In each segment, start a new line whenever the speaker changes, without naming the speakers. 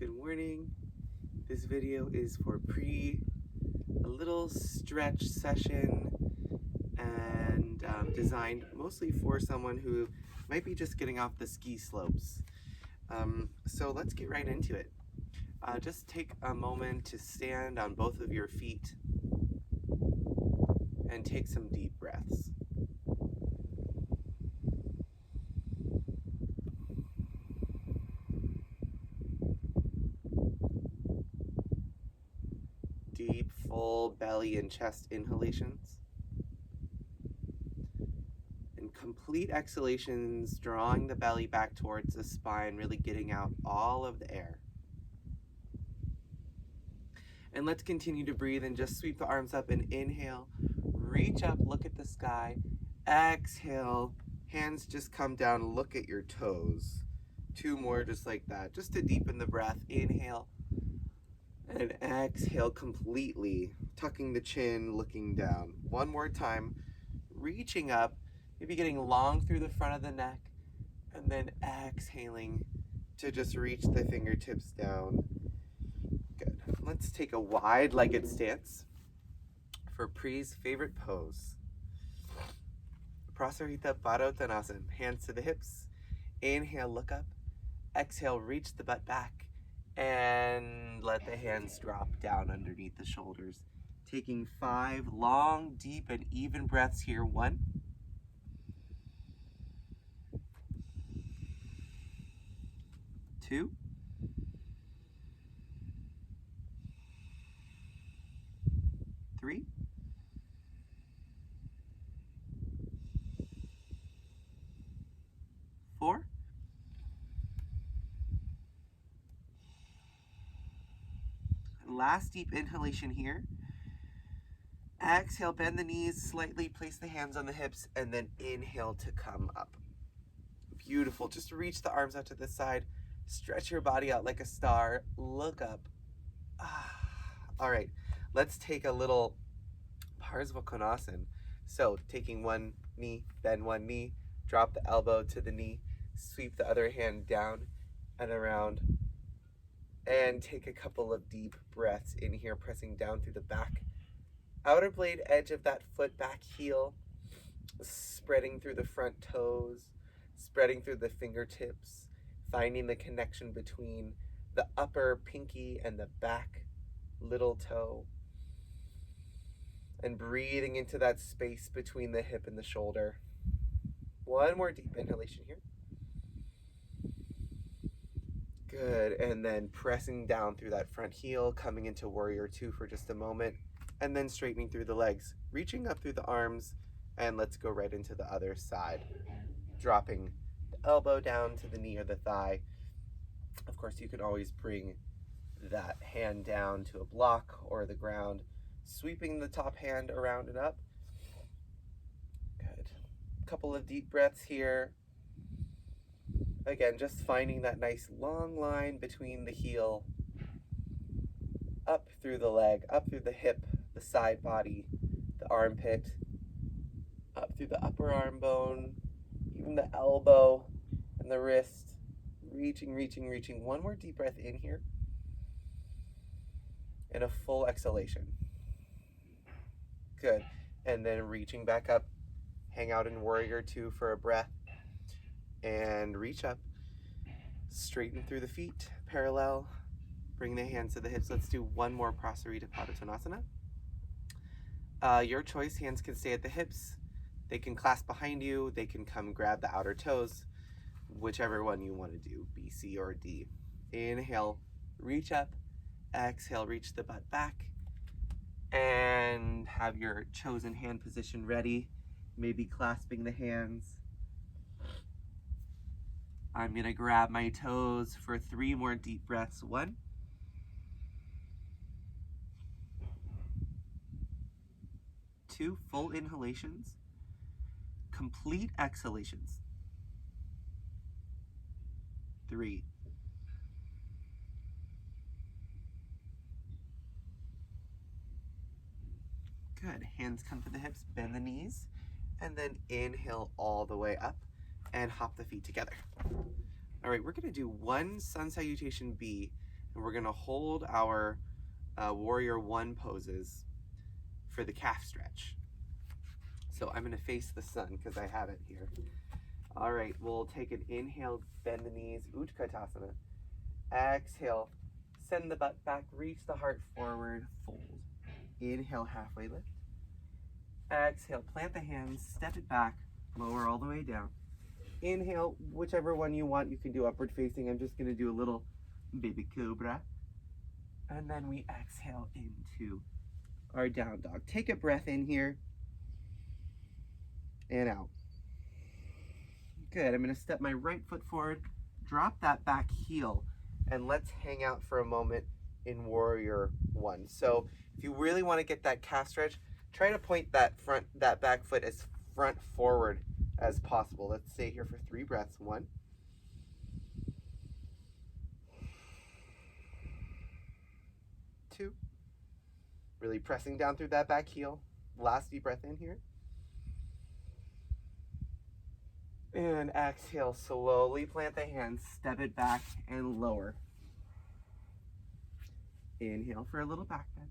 Good morning. This video is for Pree, a little stretch session and designed mostly for someone who might be just getting off the ski slopes. So let's get right into it. Just take a moment to stand on both of your feet and take some deep breaths. Deep, full belly and chest inhalations. And complete exhalations, drawing the belly back towards the spine, really getting out all of the air. And let's continue to breathe and just sweep the arms up and inhale. Reach up, look at the sky. Exhale, hands just come down, look at your toes. 2 more just like that, just to deepen the breath. Inhale. And exhale completely, tucking the chin, looking down. 1 more time, reaching up, maybe getting long through the front of the neck, and then exhaling to just reach the fingertips down. Good. Let's take a wide-legged stance for Pree's favorite pose. Prasarita Padottanasana, hands to the hips. Inhale, look up. Exhale, reach the butt back. And let the hands drop down underneath the shoulders. Taking 5 long, deep, and even breaths here. 1. 2. 3. 4. Last deep inhalation here. Exhale, bend the knees slightly, place the hands on the hips, and then inhale to come up. Beautiful. Just reach the arms out to the side. Stretch your body out like a star. Look up. All right, let's take a little Parsvakonasana. So taking 1 knee, bend 1 knee, drop the elbow to the knee, sweep the other hand down and around, and take a couple of deep breaths in here, pressing down through the back. Outer blade edge of that foot, back heel, spreading through the front toes, spreading through the fingertips, finding the connection between the upper pinky and the back little toe, and breathing into that space between the hip and the shoulder. 1 more deep inhalation here. Good, and then pressing down through that front heel, coming into warrior 2 for just a moment, and then straightening through the legs, reaching up through the arms, and let's go right into the other side. Dropping the elbow down to the knee or the thigh. Of course, you can always bring that hand down to a block or the ground, sweeping the top hand around and up. Good. Couple of deep breaths here. Again, just finding that nice long line between the heel, up through the leg, up through the hip, the side body, the armpit, up through the upper arm bone, even the elbow and the wrist. Reaching, reaching, reaching. 1 more deep breath in here. And a full exhalation. Good. And then reaching back up, hang out in warrior 2 for a breath. And reach up, straighten through the feet, parallel, bring the hands to the hips. Let's do 1 more Prasarita Padottanasana. Your choice, hands can stay at the hips. They can clasp behind you. They can come grab the outer toes, whichever one you want to do, B, C, or D. Inhale, reach up. Exhale, reach the butt back. And have your chosen hand position ready, maybe clasping the hands. I'm going to grab my toes for 3 more deep breaths. 1. 2, full inhalations. Complete exhalations. 3. Good. Hands come to the hips, bend the knees, and then inhale all the way up and hop the feet together. All right, we're gonna do 1 sun salutation B And we're gonna hold our warrior one poses for the calf stretch. So I'm gonna face the sun because I have it here. All right, we'll take an inhale, bend the knees, Utkatasana. Exhale, send the butt back, reach the heart forward, fold. Inhale, halfway lift. Exhale, plant the hands, step it back, lower all the way down. Inhale, whichever one you want, you can do upward facing. I'm just gonna do a little baby cobra. And then we exhale into our down dog. Take a breath in here and out. Good, I'm gonna step my right foot forward, drop that back heel, and let's hang out for a moment in warrior one. So if you really wanna get that calf stretch, try to point that back foot as front forward as possible. Let's stay here for 3 breaths. 1, 2, really pressing down through that back heel. Last deep breath in here. And exhale, slowly plant the hands, step it back and lower. Inhale for a little back bend.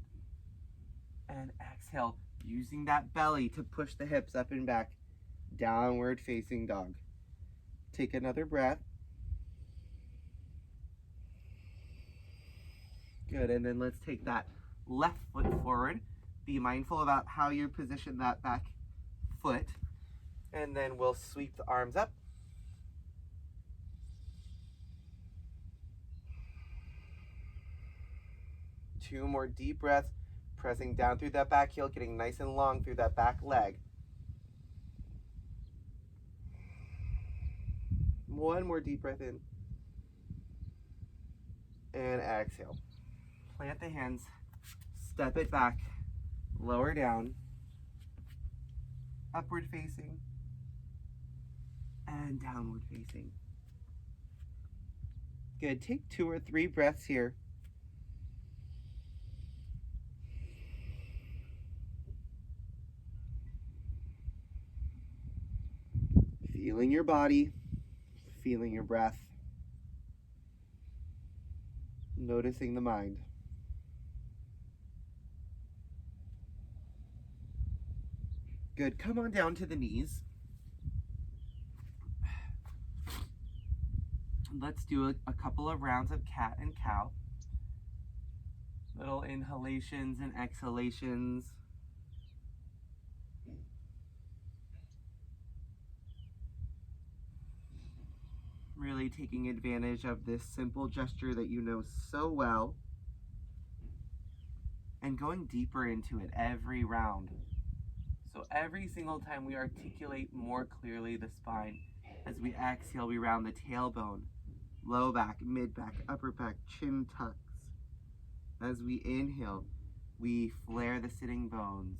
And exhale, using that belly to push the hips up and back, downward facing dog. Take another breath. Good, and then let's take that left foot forward. Be mindful about how you position that back foot. And then we'll sweep the arms up. Two more deep breaths, pressing down through that back heel, getting nice and long through that back leg. One more deep breath in. And exhale. Plant the hands, step it back, lower down, upward facing, and downward facing. Good, take 2 or 3 breaths here. Feeling your body, feeling your breath, noticing the mind. Good, come on down to the knees. Let's do a couple of rounds of cat and cow. Little inhalations and exhalations. Really taking advantage of this simple gesture that you know so well and going deeper into it every round. So every single time we articulate more clearly the spine. As we exhale, we round the tailbone, low back, mid back, upper back, chin tucks. As we inhale, we flare the sitting bones.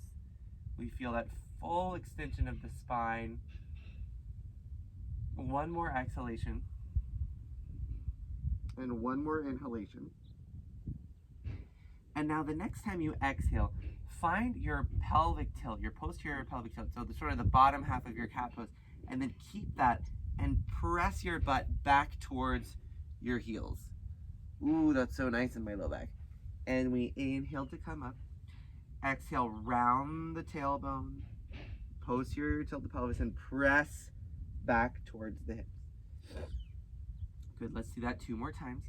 We feel that full extension of the spine. One more exhalation. And one more inhalation. And now the next time you exhale, find your pelvic tilt, your posterior pelvic tilt, so the sort of the bottom half of your cat pose, and then keep that and press your butt back towards your heels. Ooh, that's so nice in my low back. And we inhale to come up. Exhale, round the tailbone, posterior tilt the pelvis, and press back towards the hips. Good, let's do that 2 more times.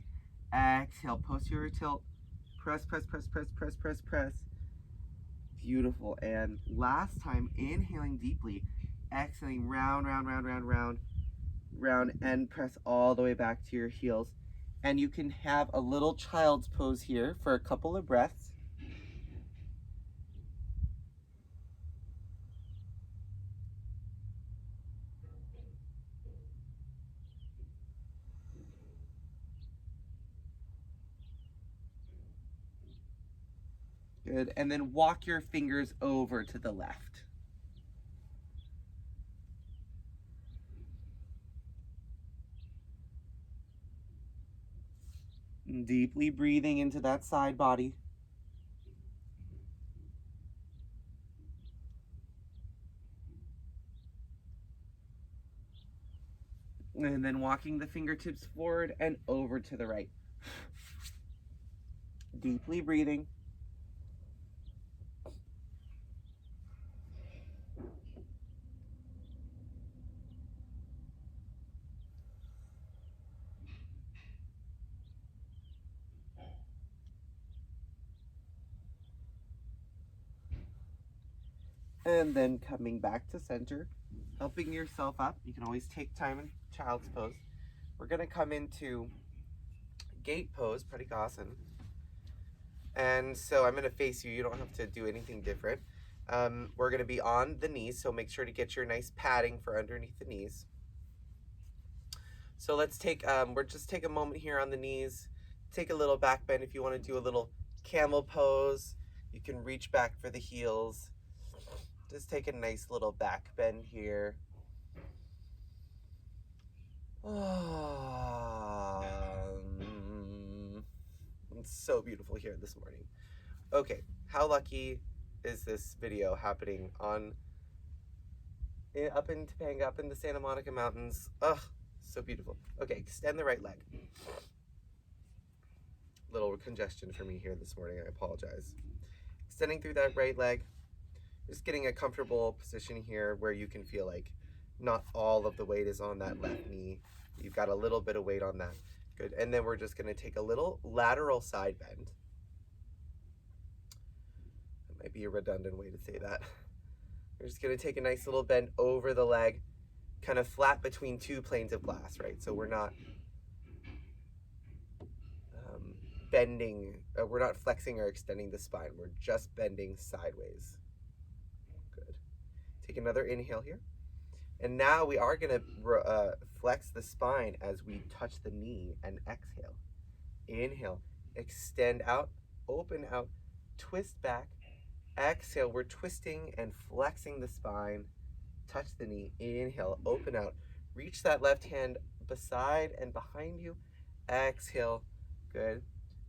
Exhale, posterior tilt, press, press, press, press, press, press, press. Beautiful. And last time, inhaling deeply, exhaling, round, round, round, round, round, round, and press all the way back to your heels. And you can have a little child's pose here for a couple of breaths. Good, and then walk your fingers over to the left. Deeply breathing into that side body. And then walking the fingertips forward and over to the right. Deeply breathing. And then coming back to center, helping yourself up. You can always take time in child's pose. We're gonna come into gate pose, Pradikasana. And so I'm gonna face you. You don't have to do anything different. We're gonna be on the knees, so make sure to get your nice padding for underneath the knees. So let's take, just take a moment here on the knees. Take a little back bend if you wanna do a little camel pose. You can reach back for the heels. Just take a nice little back bend here. It's so beautiful here this morning. Okay, how lucky is this video happening on up in Topanga, up in the Santa Monica Mountains? Ugh, so beautiful. Okay, extend the right leg. Little congestion for me here this morning, I apologize. Extending through that right leg. Just getting a comfortable position here where you can feel like not all of the weight is on that left knee. You've got a little bit of weight on that. Good, and then we're just gonna take a little lateral side bend. That might be a redundant way to say that. We're just gonna take a nice little bend over the leg, kind of flat between two planes of glass, right? So we're not bending, we're not flexing or extending the spine. We're just bending sideways. Good. Take another inhale here. And now we are gonna flex the spine as we touch the knee and exhale. Inhale, extend out, open out, twist back. Exhale, we're twisting and flexing the spine. Touch the knee, inhale, open out. Reach that left hand beside and behind you. Exhale, good.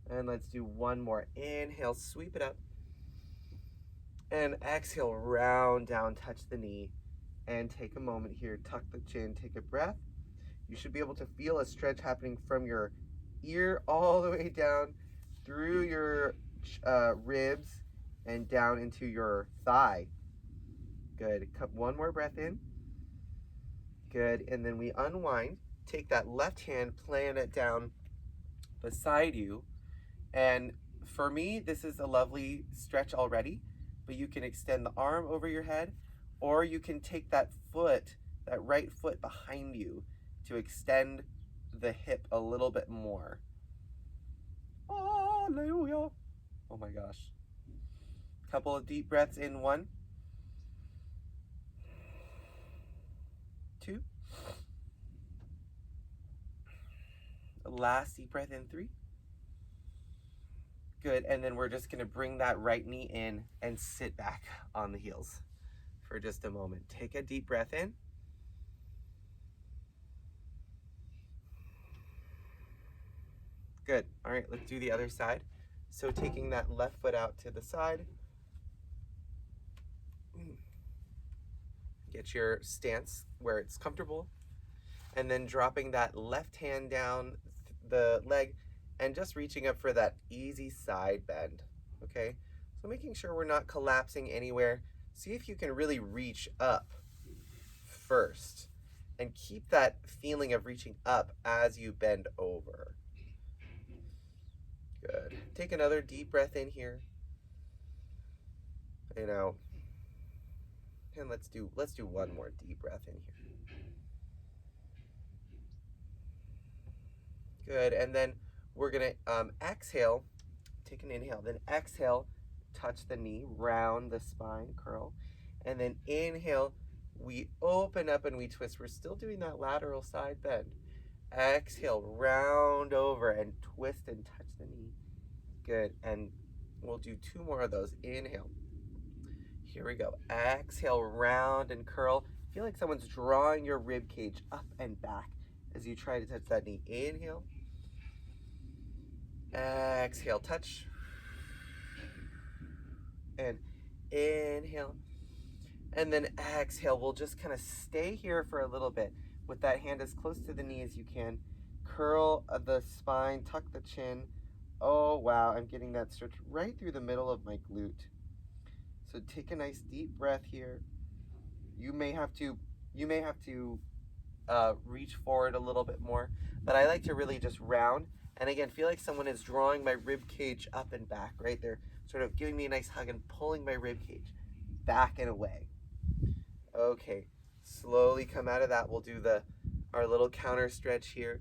And let's do one more. Inhale, sweep it up. And exhale, round down, touch the knee. And take a moment here, tuck the chin, take a breath. You should be able to feel a stretch happening from your ear all the way down through your ribs and down into your thigh. Good. One more breath in. Good. And then we unwind. Take that left hand, plant it down beside you. And for me, this is a lovely stretch already, but you can extend the arm over your head, or you can take that foot, that right foot behind you to extend the hip a little bit more. Hallelujah. Oh my gosh. Couple of deep breaths in. 1, 2. Last deep breath in. 3. Good, and then we're just gonna bring that right knee in and sit back on the heels for just a moment. Take a deep breath in. Good, all right, let's do the other side. So taking that left foot out to the side. Get your stance where it's comfortable. And then dropping that left hand down the leg and just reaching up for that easy side bend, okay? So making sure we're not collapsing anywhere. See if you can really reach up first and keep that feeling of reaching up as you bend over. Good. Take another deep breath in here and out. And let's do one more deep breath in here. Good, and then we're gonna exhale, take an inhale, then exhale, touch the knee, round the spine, curl, and then inhale, we open up and we twist. We're still doing that lateral side bend. Exhale, round over and twist and touch the knee. Good, and we'll do 2 more of those. Inhale. Here we go. Exhale, round and curl. Feel like someone's drawing your rib cage up and back as you try to touch that knee. Inhale. Exhale, touch. And inhale. And then exhale. We'll just kind of stay here for a little bit with that hand as close to the knee as you can. Curl the spine, tuck the chin, Oh, wow, I'm getting that stretch right through the middle of my glute. So take a nice deep breath here. You may have to, reach forward a little bit more, but I like to really just round. And again, feel like someone is drawing my rib cage up and back, right? They're sort of giving me a nice hug and pulling my rib cage back and away. Okay, slowly come out of that. We'll do our little counter stretch here,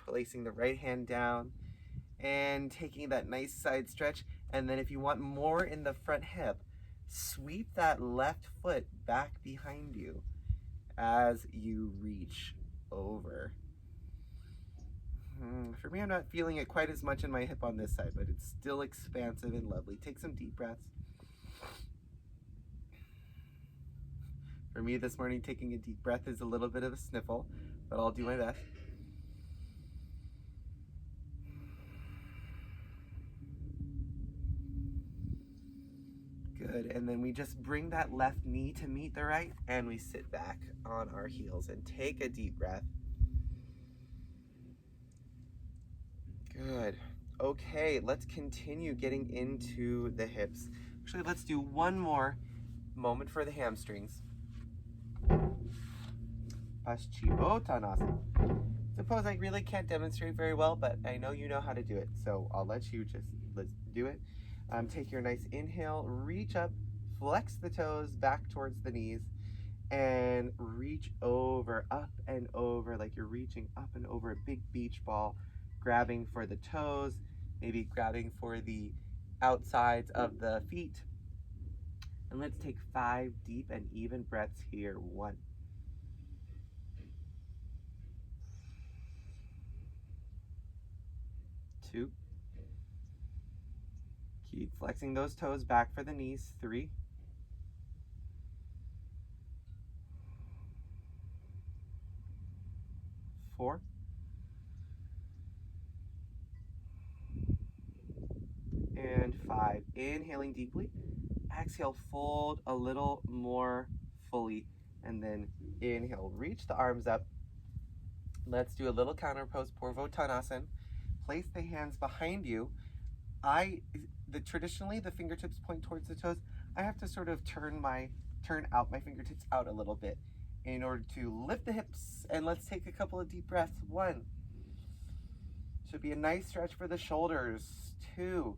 placing the right hand down and taking that nice side stretch. And then if you want more in the front hip, sweep that left foot back behind you as you reach over. For me, I'm not feeling it quite as much in my hip on this side, but it's still expansive and lovely. Take some deep breaths. For me this morning, taking a deep breath is a little bit of a sniffle, but I'll do my best. Good, and then we just bring that left knee to meet the right, and we sit back on our heels and take a deep breath. Good. Okay, let's continue getting into the hips. Actually, let's do one more moment for the hamstrings. Paschimottanasana. It's a pose I really can't demonstrate very well, but I know you know how to do it, so I'll let you let's do it. Take your nice inhale, reach up, flex the toes back towards the knees, and reach over, up and over, like you're reaching up and over a big beach ball, grabbing for the toes, maybe grabbing for the outsides of the feet. And let's take 5 deep and even breaths here. 1, 2, keep flexing those toes back for the knees. 3, 4, and 5. Inhaling deeply. Exhale, fold a little more fully, and then inhale, reach the arms up. Let's do a little counter pose, Purvottanasana. Place the hands behind you. Traditionally the fingertips point towards the toes. I have to sort of turn out my fingertips out a little bit in order to lift the hips. And let's take a couple of deep breaths. 1, should be a nice stretch for the shoulders. 2,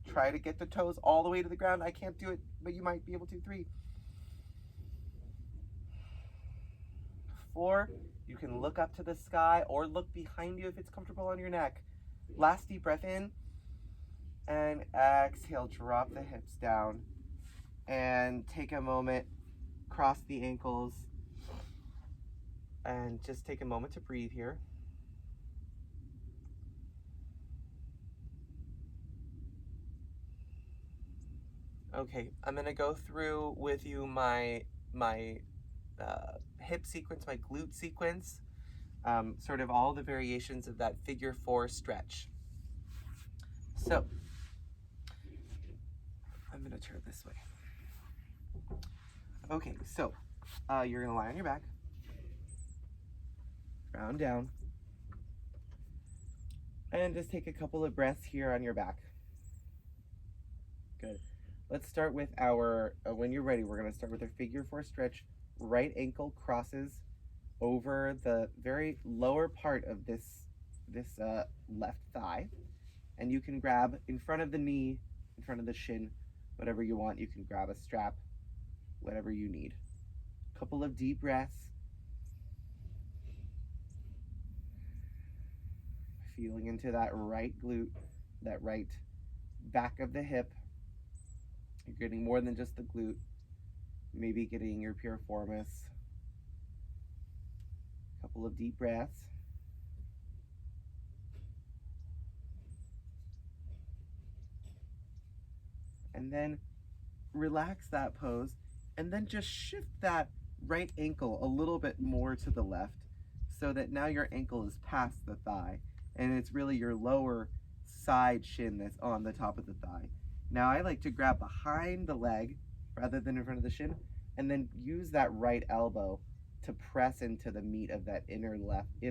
try to get the toes all the way to the ground. I can't do it, but you might be able to. 3, 4, you can look up to the sky or look behind you if it's comfortable on your neck. Last deep breath in, and exhale, drop the hips down, and take a moment, cross the ankles, and just take a moment to breathe here. Okay, I'm gonna go through with you my hip sequence, my glute sequence, sort of all the variations of that figure 4 stretch. So, I'm gonna turn this way. Okay, so you're gonna lie on your back, round down, and just take a couple of breaths here on your back. Good. Let's start with when you're ready, we're gonna start with our figure 4 stretch. Right ankle crosses over the very lower part of this left thigh, and you can grab in front of the knee, in front of the shin, whatever you want. You can grab a strap, whatever you need. Couple of deep breaths. Feeling into that right glute, that right back of the hip. You're getting more than just the glute, maybe getting your piriformis. Couple of deep breaths. And then relax that pose, and then just shift that right ankle a little bit more to the left so that now your ankle is past the thigh, and it's really your lower side shin that's on the top of the thigh. Now I like to grab behind the leg rather than in front of the shin, and then use that right elbow to press into the meat of that inner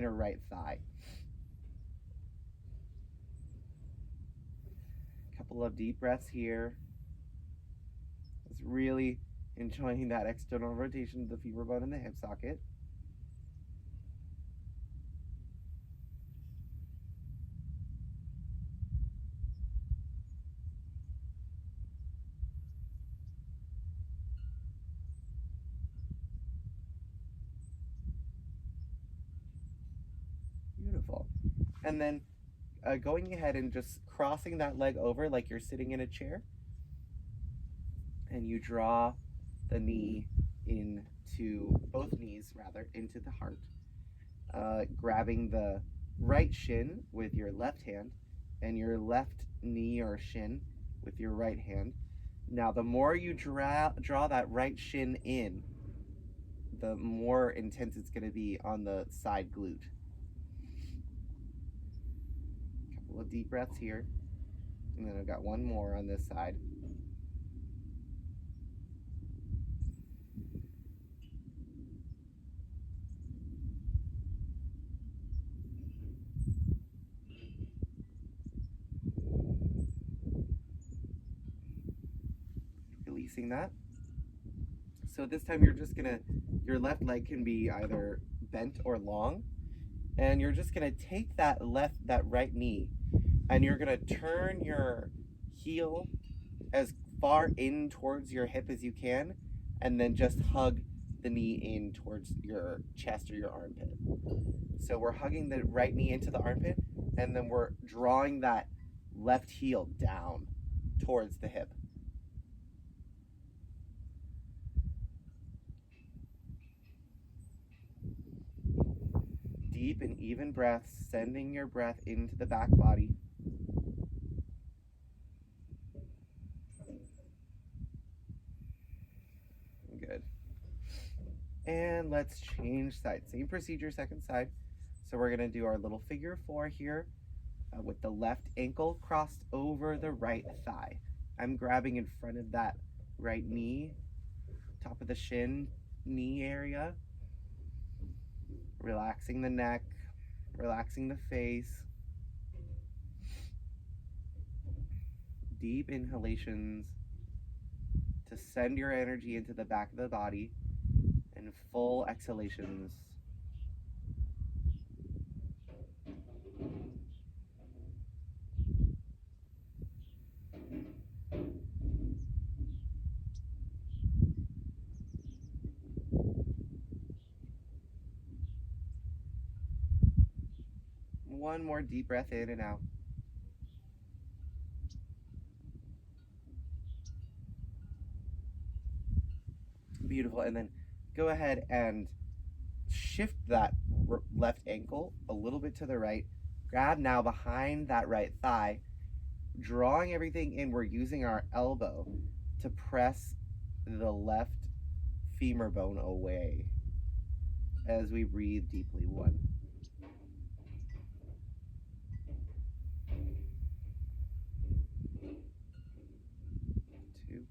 right thigh. Couple of deep breaths here. Just really enjoying that external rotation of the femur bone in the hip socket. Beautiful. And then going ahead and just crossing that leg over like you're sitting in a chair. And you draw the knee into, both knees rather, into the heart. Grabbing the right shin with your left hand and your left knee or shin with your right hand. Now, the more you draw that right shin in, the more intense it's going to be on the side glute. Couple of deep breaths here. And then I've got one more on this side. Releasing that. So this time you're just gonna, your left leg can be either bent or long, and you're just gonna take that right knee, and you're gonna turn your heel as far in towards your hip as you can, and then just hug the knee in towards your chest or your armpit. So we're hugging the right knee into the armpit, and then we're drawing that left heel down towards the hip. Deep and even breaths, sending your breath into the back body. Good. And let's change sides. Same procedure, second side. So we're gonna do our little figure 4 here with the left ankle crossed over the right thigh. I'm grabbing in front of that right knee, top of the shin, knee area. Relaxing the neck, relaxing the face. Deep inhalations to send your energy into the back of the body, and full exhalations. One more deep breath in and out. Beautiful. And then go ahead and shift that left ankle a little bit to the right. Grab now behind that right thigh, drawing everything in. We're using our elbow to press the left femur bone away as we breathe deeply. 1, 2,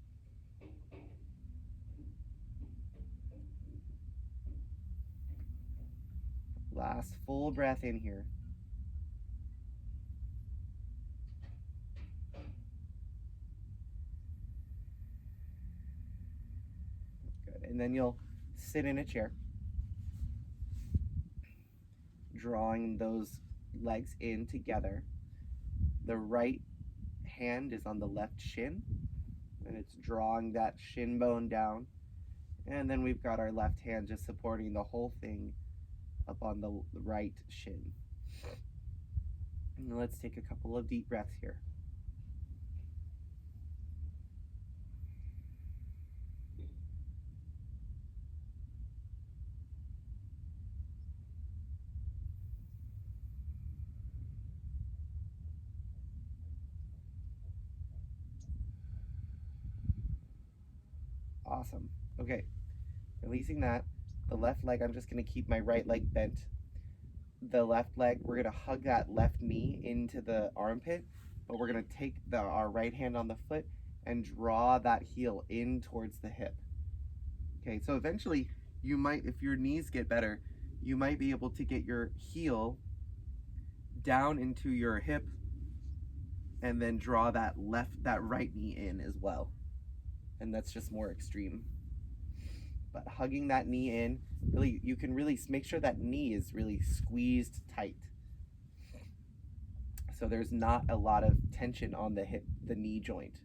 last full breath in here. Good. And then you'll sit in a chair, drawing those legs in together. The right hand is on the left shin, and it's drawing that shin bone down. And then we've got our left hand just supporting the whole thing up on the right shin. And let's take a couple of deep breaths here. Awesome. Okay, releasing that. The left leg, I'm just gonna keep my right leg bent. The left leg, we're gonna hug that left knee into the armpit, but we're gonna take our right hand on the foot and draw that heel in towards the hip. Okay, so eventually you might, if your knees get better, you might be able to get your heel down into your hip and then draw that right knee in as well. And that's just more extreme. But hugging that knee in, really, you can really make sure that knee is really squeezed tight. So there's not a lot of tension on the hip, the knee joint.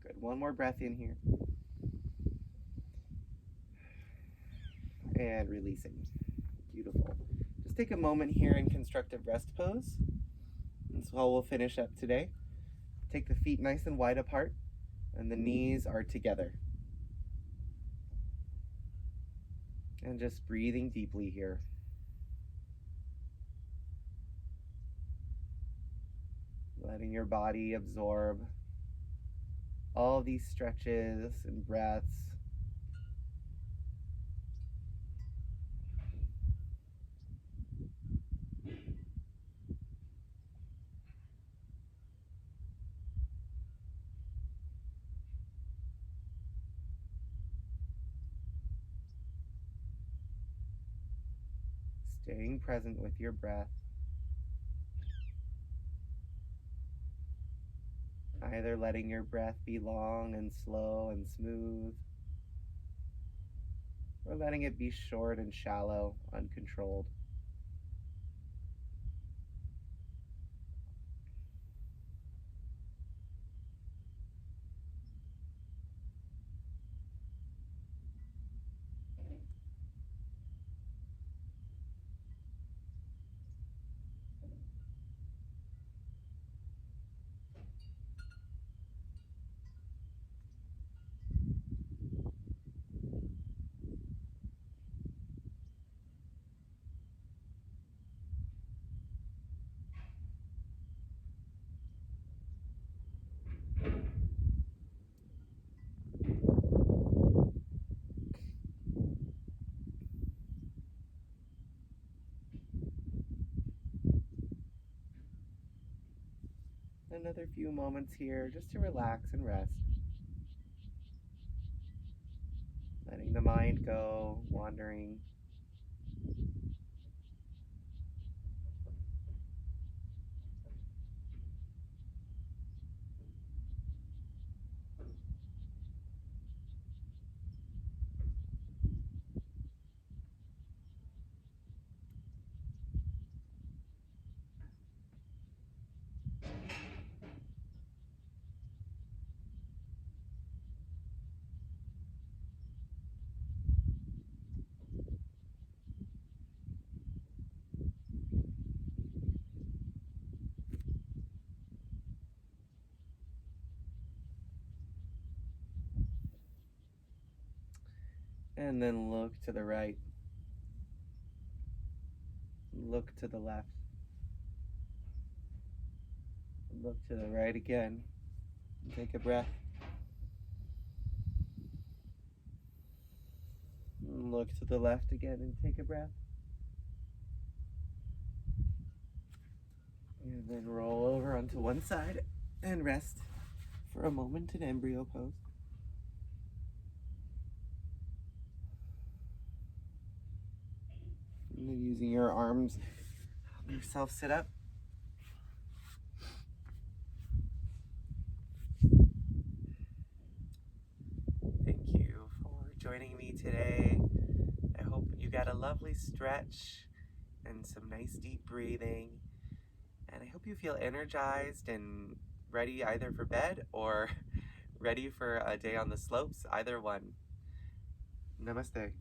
Good, one more breath in here. And releasing. Beautiful. Just take a moment here in constructive rest pose. That's how we'll finish up today. Take the feet nice and wide apart, and the knees are together. And just breathing deeply here. Letting your body absorb all these stretches and breaths. Staying present with your breath. Either letting your breath be long and slow and smooth, or letting it be short and shallow, uncontrolled. Another few moments here just to relax and rest. Letting the mind go, wandering. And then look to the right. Look to the left. Look to the right again. Take a breath. Look to the left again and take a breath. And then roll over onto one side and rest for a moment in embryo pose. And then using your arms, help yourself sit up. Thank you for joining me today. I hope you got a lovely stretch and some nice deep breathing. And I hope you feel energized and ready either for bed or ready for a day on the slopes, either one. Namaste.